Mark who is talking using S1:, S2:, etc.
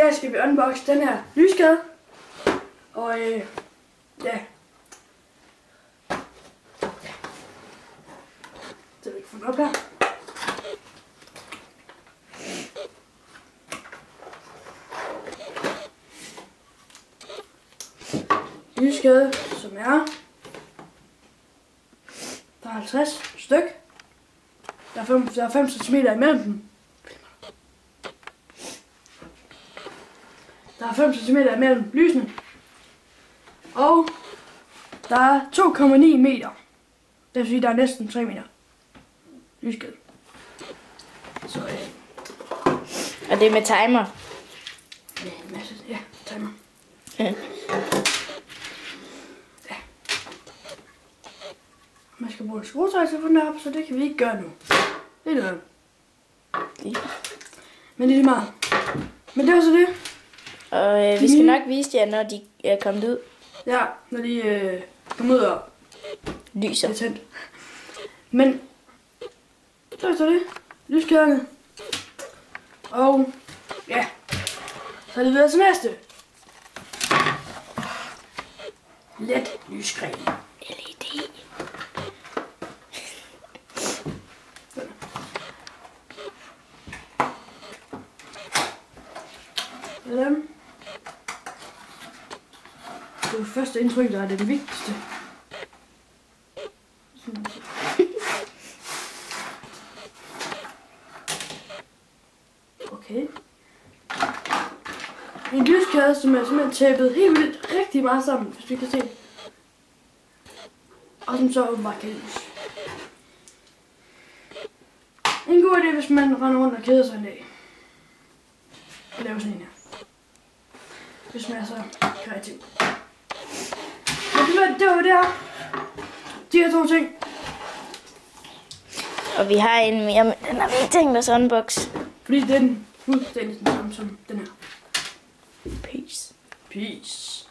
S1: dag skal vi unboxe den her lyskæde. Og ja. Så vi kan få den op her. Lyskæde, som er der er 50 styk. Der er 5 cm imellem dem. Der er 5 cm imellem lysene. Og der er 2,9 meter. Det vil sige, der er næsten 3 meter lyskæde. Så
S2: Og det er med timer.
S1: Ja, en masse. Ja, timer.
S2: Ja.
S1: Man skal bruge en skruetræk til at få den op, så det kan vi ikke gøre nu. Det er noget. Men det er meget. Men det var så det.
S2: Og vi skal nok vise jer, når de er kommet ud.
S1: Ja, når de kommer ud og
S2: Lyser.
S1: er tændt. Men det var så det. Lyskæderne. Og ja, så er det videre til næste. Let lysgren.
S2: LED.
S1: Sådan. Det er første indtryk, der er det vigtigste. Okay. En lyskæde, som er simpelthen tæppet helt vildt rigtig meget sammen, hvis vi kan se. Og som så åbenbart kan lys. En god idé, hvis man render rundt og keder sig en dag. Og lave sådan en her. Hvis man er så kreativ. Men det var det her. De her 2 ting.
S2: Og vi har en mere, men den har vi ikke tænkt os unbox.
S1: Fordi den fuldstændig den samme som den her.
S2: Peace.
S1: Peace.